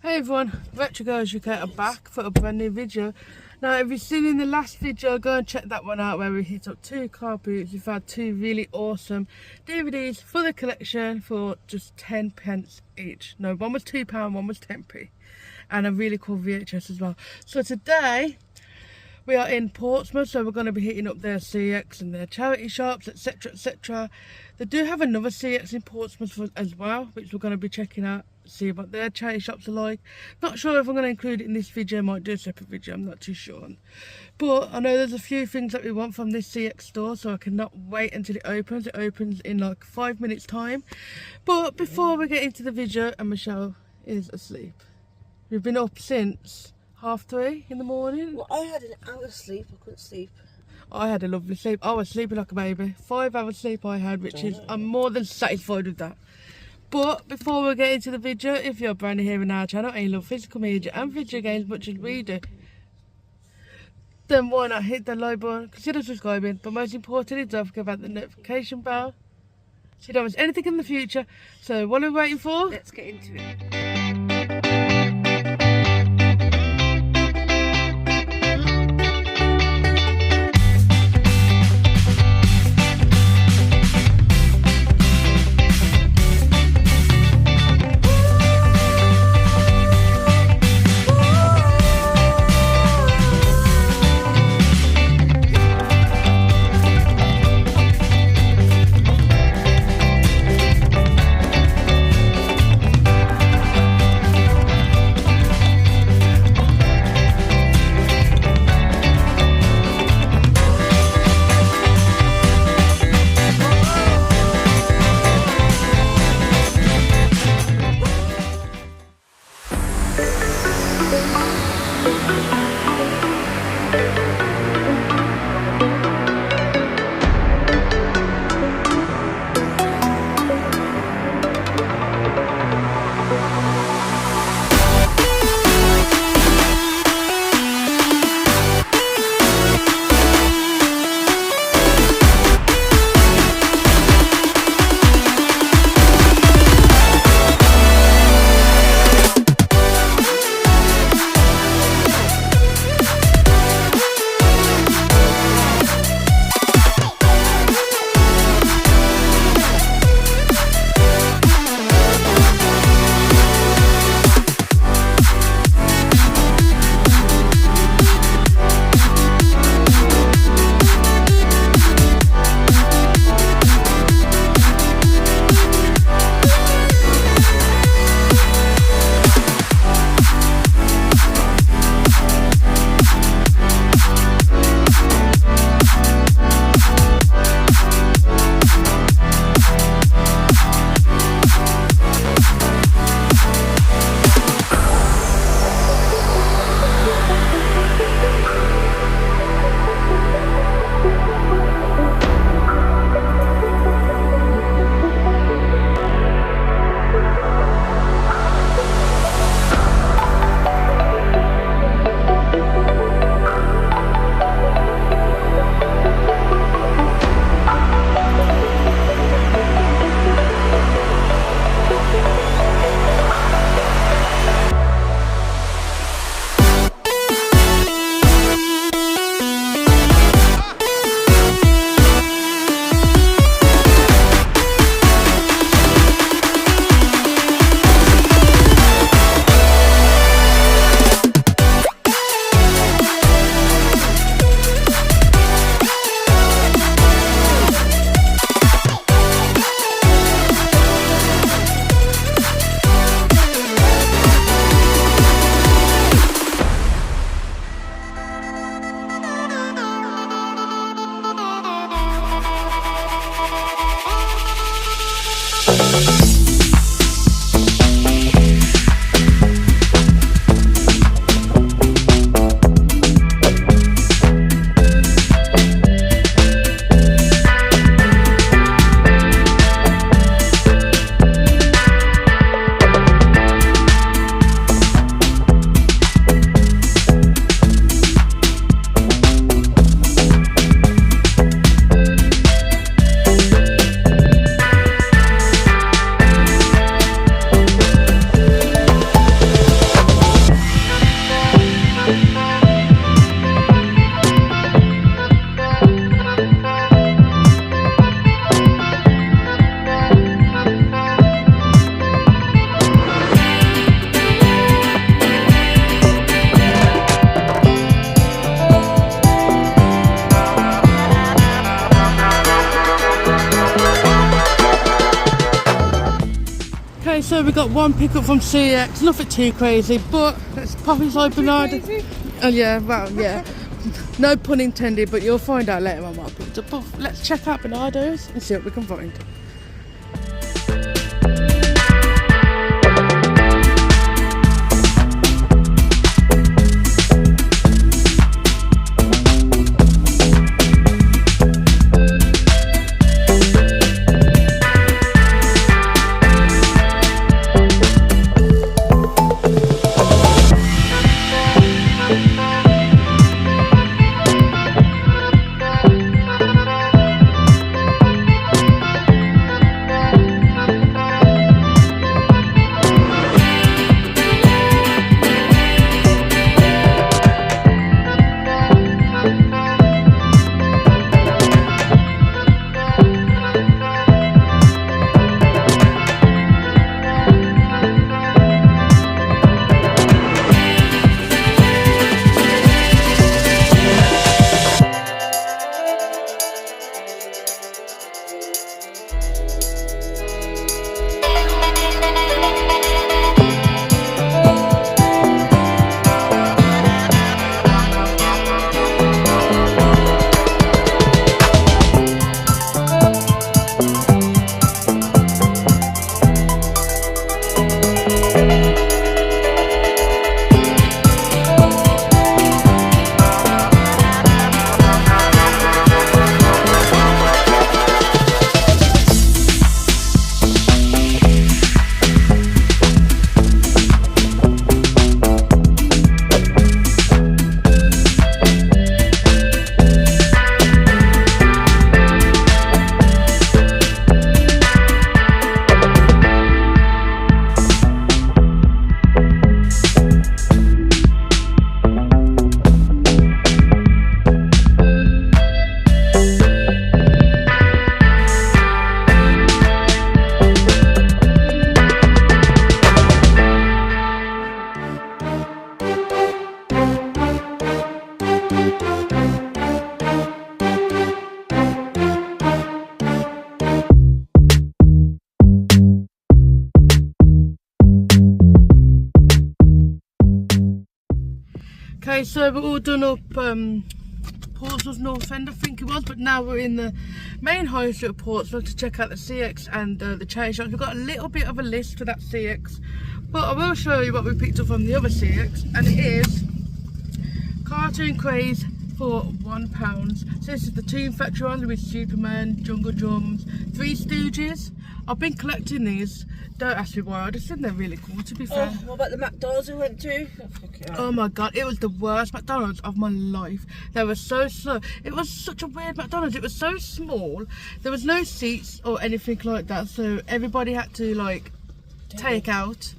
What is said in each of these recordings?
Hey everyone, RGUK are back for a brand new video. Now if you've seen in the last video, go and check that one out where we hit up 2 car boots. We've had 2 really awesome DVDs for the collection for just 10 pence each. No, one was £2, one was 10p. And a really cool VHS as well. So today we are in Portsmouth, so we're going to be hitting up their CX and their charity shops, etc, etc. They do have another CX in Portsmouth as well, which we're going to be checking out, see what their charity shops are like. Not sure if I'm going to include it in this video, I might do a separate video, I'm not too sure. But I know there's a few things that we want from this CX store, so I cannot wait until it opens. It opens in like 5 minutes time. But before we get into the video, and Michelle is asleep. We've been up since 3:30 in the morning. Well, I had an hour's sleep. I couldn't sleep. I had a lovely sleep. I was sleeping like a baby. 5 hours sleep I had, which is, I'm more than satisfied with that. But before we get into the video, if you're brand new here on our channel and you love physical media and video games much as we do, then why not hit the like button, consider subscribing, but most importantly don't forget about the notification bell so you don't miss anything in the future. So what are we waiting for? Let's get into it. so we got one pickup from CX, nothing too crazy, but let's pop inside Bernardo. Oh yeah, well, yeah. No pun intended, but you'll find out later on what I picked up. But let's check out Bernardo's and see what we can find. Okay, so we're all done up Portsmouth North End, I think it was, but now we're in the main high street of Portsmouth to check out the CX and the change shops. We've got a little bit of a list for that CX, but I will show you what we picked up from the other CX, and it is cartoon craze for £1. So this is the Toon Factory one with Superman, Jungle Drums, Three Stooges. I've been collecting these. Don't ask me why, I just think they're really cool, to be fair. Oh, what about the McDonald's we went to? Oh my god, it was the worst McDonald's of my life. They were so slow. It was such a weird McDonald's. It was so small. There was no seats or anything like that, so everybody had to like take out.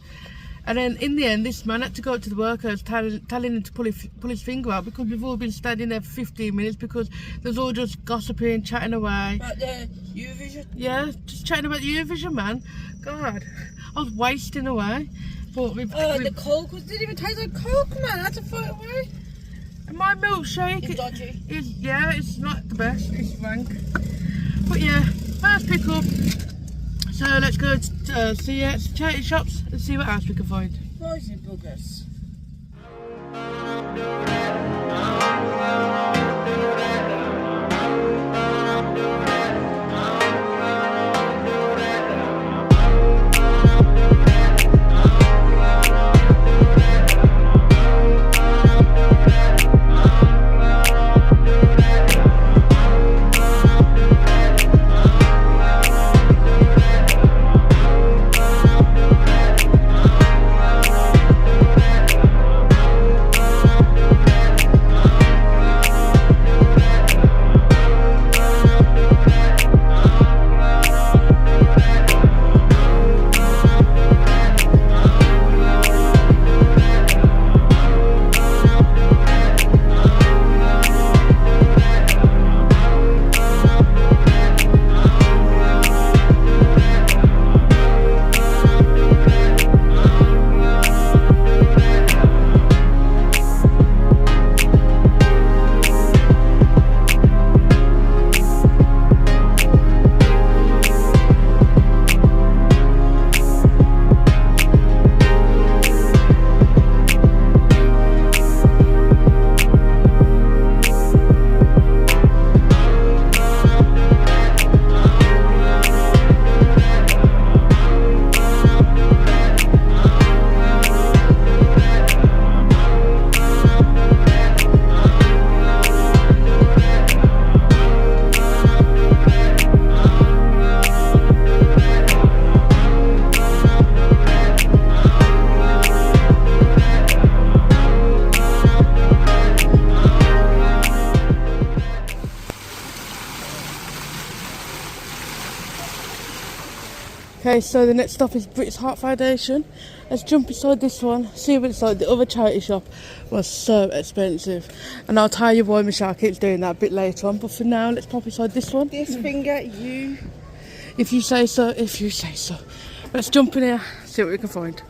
And then in the end, this man had to go up to the workers telling him to pull his finger out, because we've all been standing there for 15 minutes because there's all just gossiping, chatting away. Like the Eurovision? Yeah, just chatting about the Eurovision, man. God, I was wasting away. But the Coke didn't even taste like Coke, man. I had to throw it away. And my milkshake It's dodgy. It's not the best. It's rank. But yeah, first pick up. So let's go to CX charity shops and see what else we can find. Rising buggers. Okay, so the next stop is British Heart Foundation. Let's jump inside this one, see what it's like. The other charity shop was so expensive. And I'll tell you why Michelle keeps doing that a bit later on. But for now, let's pop inside this one. This finger, you. If you say so, if you say so. Let's jump in here, see what we can find.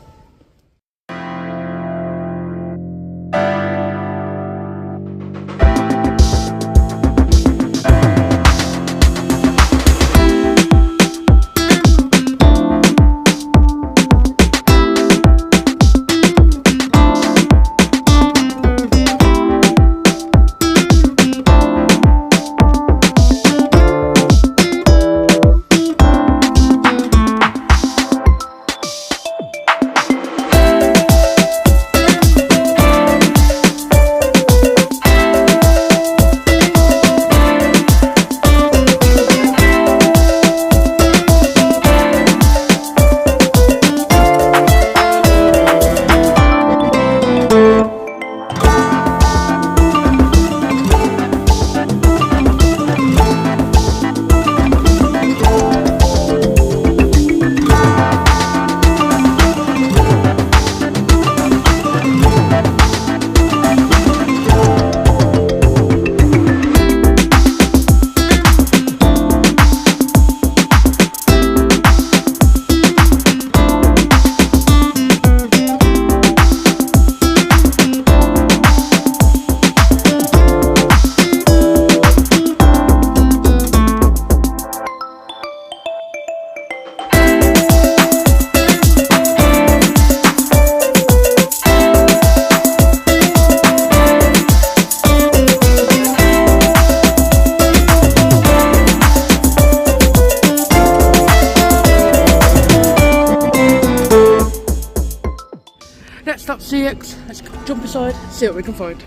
Next stop CX, let's jump inside, see what we can find.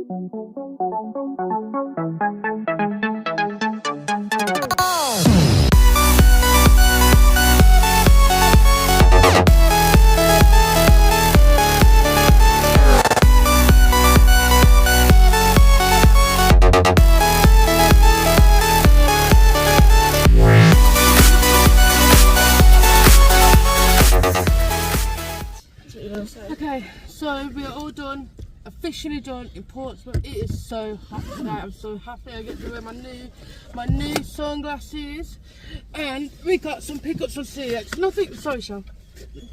Okay, so we are all done, officially done in Portsmouth. It is so hot today. I'm so happy I get to wear my new sunglasses, and we got some pickups from CX. Nothing. Sorry, Shell.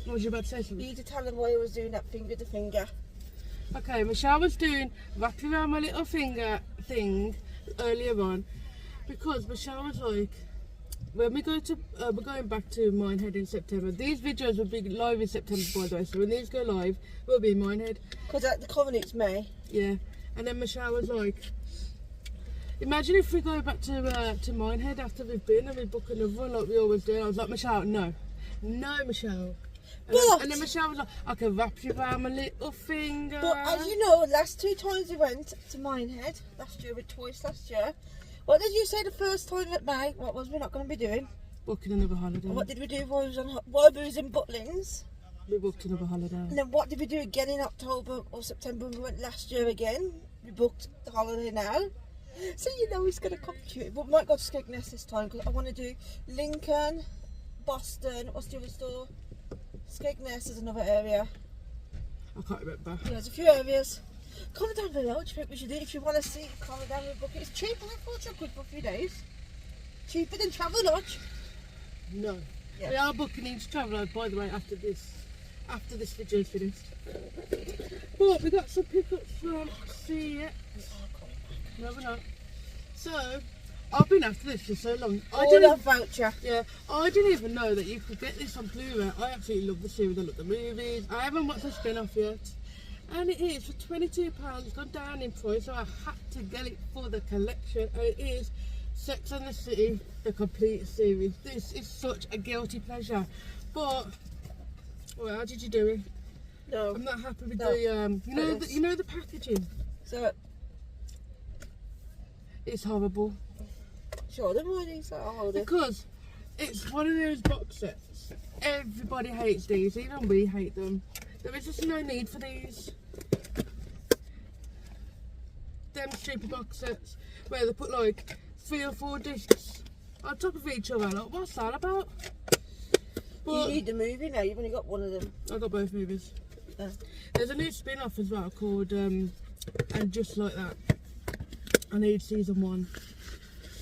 What was you about to say? Something? You need to tell them why he was doing that thing with the finger. Okay, Michelle was doing wrapping around my little finger thing earlier on because Michelle was like, when we go to, we're going back to Minehead in September. These videos will be live in September, by the way, so when these go live, we'll be in Minehead. Because at the Covenant's May. Yeah, and then Michelle was like, imagine if we go back to Minehead after we've been and we book another one like we always do. I was like, Michelle, no, Michelle. And then Michelle was like, I can wrap you around my little finger. But as you know, last 2 times we went to Minehead, last year, with twice last year. What did you say the first time at May? What was we not going to be doing? Booking another holiday. And what did we do while we was in Butlins? We booked another holiday. And then what did we do again in October or September when we went last year again? We booked the holiday now. So you know he's going to come to it. But we might go to Skegness this time because I want to do Lincoln, Boston, what's the other store? Skegness is another area. I can't remember. Yeah, there's a few areas. Comment down below what you think we should do. If you want to see, comment down and book it. It's cheaper than £4 for a few days. Cheaper than Travel Lodge. No. Yeah. We are booking into Travel, by the way, after this video is finished. But we got some pickups from CX. No, we're not. So, I've been after this for so long. I did a voucher. Yeah, I didn't even know that you could get this on Blu-ray. I absolutely love the series. I love the movies. I haven't watched the spin-off yet. And it is for £22. It's gone down in price, so I had to get it for the collection. And it is Sex and the City, the complete series. This is such a guilty pleasure. But, well, how did you do it? No. I'm not happy with the, you know the packaging? So, It's horrible. show them what these are. Because it's one of those box sets. Everybody hates these, even we hate them. There is just no need for these. Them stupid box sets where they put like 3 or 4 discs on top of each other. Like, what's that about? But you need the movie now, you've only got one of them. I got both movies. Yeah. There's a new spin-off as well called And Just Like That. I need season 1.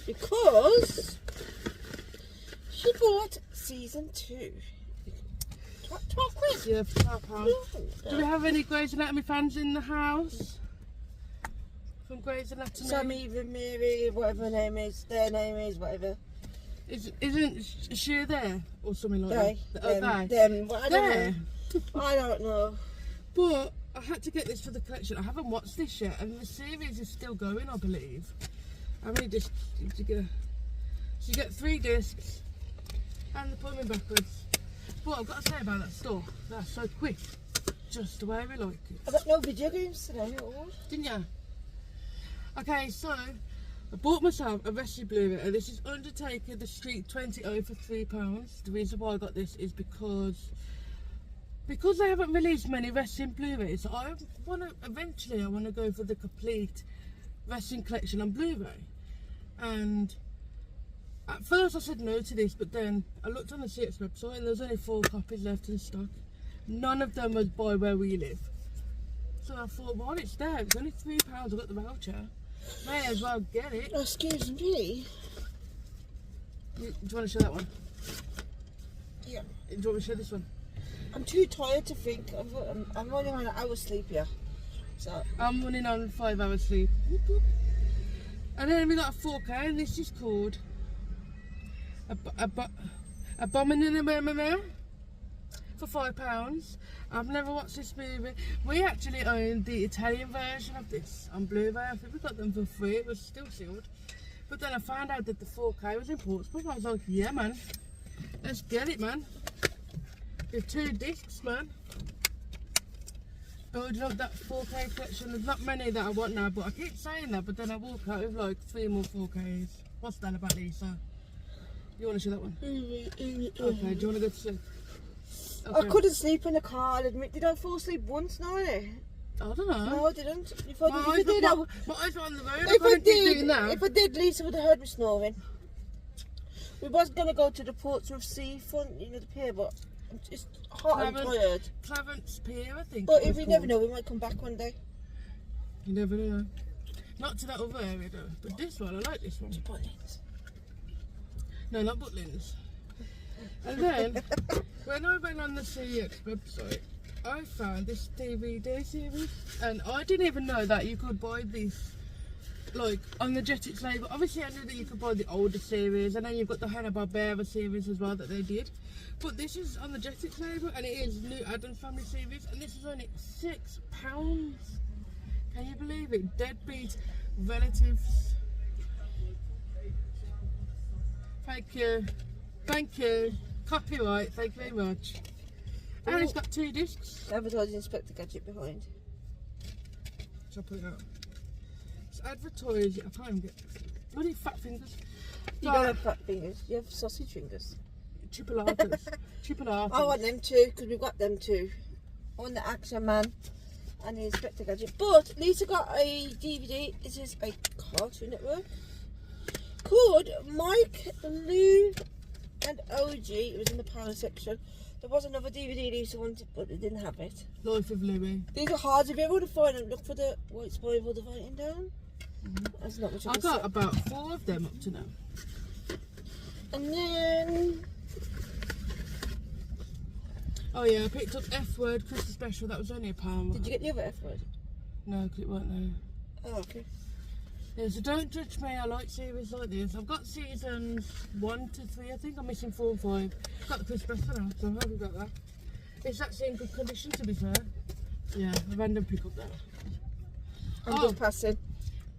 Because she bought season 2. 12 quid? Yeah, for £12. Do we have any Grey's Anatomy fans in the house? From Grey's Anatomy? Sammy, Mary, whatever her name is, their name is, whatever. Isn't she there? Or something like that? They. Them. Well, I don't know. I don't know. But I had to get this for the collection. I haven't watched this yet, and the series is still going, I believe. How many discs did you get? So you get 3 discs, and they put them in backwards. But I've got to say about that store, that's so quick. Just the way we like it. I've got no video games today at all. Didn't you? Okay, so I bought myself a Rescue Blu-ray, and this is Undertaker The Street 20 for £3. The reason why I got this is because they haven't released many wrestling Blu-rays. I want to go for the complete wrestling collection on Blu-ray. And at first I said no to this, but then I looked on the CX website and there's only 4 copies left in stock. None of them was by where we live. So I thought, well, it's there. It's only £3. I got the voucher. May as well get it. Excuse me. Do you want to show that one? Yeah. Do you want me to show this one? I'm too tired to think. I'm only on an hour's sleep here. So I'm running on 5 hours sleep. And then we got a 4K, and this is called Abominable for £5. I've never watched this movie. We actually own the Italian version of this on Blu-ray. I think we got them for free. It was still sealed. But then I found out that the 4K was in Portsmouth. I was like, yeah, man. Let's get it, man. With 2 discs, man. Oh, do you know that 4K collection? There's not many that I want now, but I keep saying that, but then I walk out with like 3 more 4Ks. What's that about, Lisa? You want to see that one? Okay, do you want to go to sleep? Okay. I couldn't sleep in the car, I'll admit. Did I fall asleep once now? I don't know. No, I didn't. If I My did, eyes were on the road. if I doing that. did, Lisa would have heard me snoring. We was going to go to the Portsmouth seafront, you know, the pier, but I'm just hot and tired. Clarence Pier, I think. But if we never know, we might come back one day. You never know. Not to that other area though, but this one, I like this one. Butlins. No, not Butlins. And then, when I went on the CX website, I found this DVD series, and I didn't even know that you could buy this, like, on the Jetix label. Obviously, I knew that you could buy the older series, and then you've got the Hanna-Barbera series as well that they did. But this is on the Jetix label, and it is New Addams Family series, and this is only £6. Can you believe it? Deadbeat relatives. Thank you. Thank you. Copyright, thank you very much. And it's got 2 discs. Advertising Inspector Gadget behind. Shall I put it out? It's advertising. I can't even get bloody fat fingers. You don't have fat fingers, you have sausage fingers. Chipolatas. Chipolatas. I want them too, because we've got them too. I want the Action Man and the Inspector Gadget. But Lisa got a DVD. This is a Cartoon Network called Mike, Lou and OG. It was in the power section. There was another DVD Lisa wanted, but they didn't have it. Life of Louis. These are hard to be able to find and look for the white spine with the writing down. That's not much of I a got set. about 4 of them up to now. And then Oh yeah, I picked up F Word Christmas Special. That was only £1. did you get the other F word? No, because it weren't there. Oh, okay. Yeah, so don't judge me. I like series like this. I've got seasons 1 to 3. I think I'm missing 4 and 5. Got the Christmas Special now, so I'm happy about that. It's actually in good condition, to be fair. Yeah, a random pick up there. I'm just passing.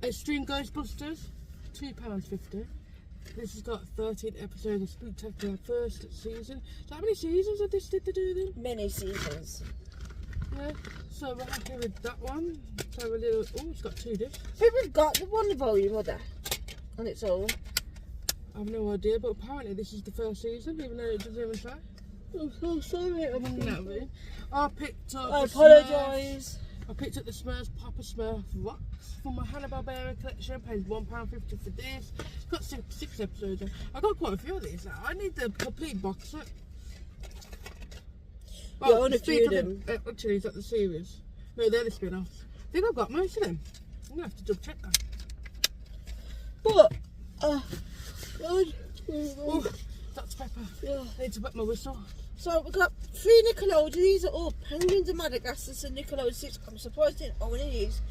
Extreme Ghostbusters, £2.50. This has got 13 episodes of Spooktacular first season. So how many seasons of this did they do then? Many seasons. Yeah, so we're happy with that one. So a little, oh, it's got 2 discs. People got the one volume of that on its own. I have no idea, but apparently this is the first season, even though it doesn't even say. I'm so sorry, I picked up. I apologise. I picked up the Smurfs Papa Smurf Rocks from my Hanna-Barbera collection. Paid £1.50 for this. It's got 6 episodes. I got quite a few of these. I need the complete box set. You own a few of them. Actually, is that the series? No, they're the spin-offs. I think I've got most of them. I'm gonna have to double check that. But, Oh, that's pepper. yeah. I need to wet my whistle. So we've got 3 Nickelodeon. These are all Penguins of Madagascar and Nickelodeon 6. I'm surprised they didn't own any of these.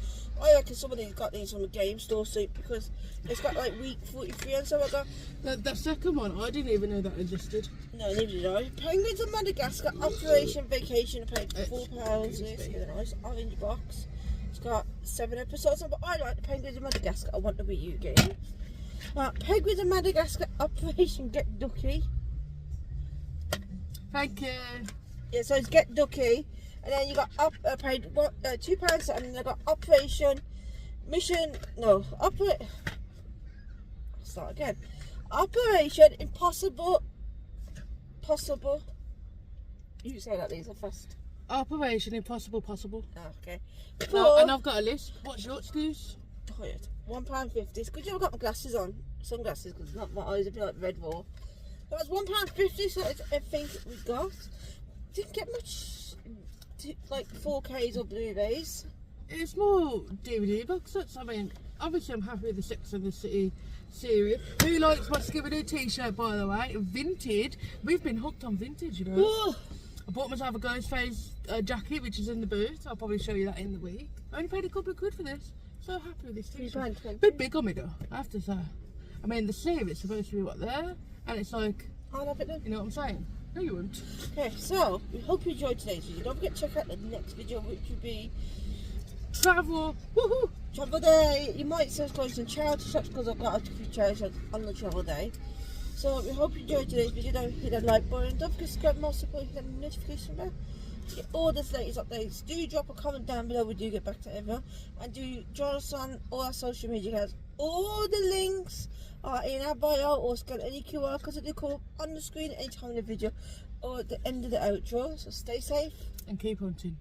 I reckon somebody got these from a game store soup because it's got like week 43 and so I got. The second one, I didn't even know that existed. No, neither did I. Penguins of Madagascar Operation Vacation. I paid £4. This is a nice orange box. It's got 7 episodes on, but I like the Penguins of Madagascar. I want the Wii U game. Penguins of Madagascar Operation Get Ducky. Thank you. Yeah, so it's Get Ducky, and then you got paid £2, and then I got Operation Mission. No, start again. Operation Impossible. Possible. You say that, Lisa, fast. Operation Impossible Possible. Oh, okay. And I've got a list. What's your excuse? Tired. £1.50. It's good I've got my glasses on. Sunglasses, because my eyes would be like red raw. That was £1.50, so it's everything we got. Didn't get much, like 4Ks or Blu-rays. It's more DVD box sets. I mean, obviously I'm happy with the Sex and the City series. Who likes my Scooby-Doo t-shirt, by the way? Vintage. We've been hooked on vintage, you know. I bought myself a Ghostface jacket, which is in the booth. I'll probably show you that in the week. I only paid a couple of quid for this. So happy with this t-shirt. Bit big on me though, I have to say. I mean, the sleeve is supposed to be what there, and it's like, I'll have it then. you know what I'm saying? No, you wouldn't. Okay, so we hope you enjoyed today's video. Don't forget to check out the next video, which will be Travel. Woohoo! Travel Day. You might subscribe to some charity shops because I've got a few charity shops on the Travel Day. So we hope you enjoyed today's video. Don't hit that like button. Don't forget to subscribe, more support, hit that notification bell. to get all the latest updates. Do drop a comment down below, we do get back to everyone. And do join us on all our social media, guys. All the links are in our bio, or scan any QR codes that they call on the screen anytime in the video or at the end of the outro. So stay safe And keep hunting.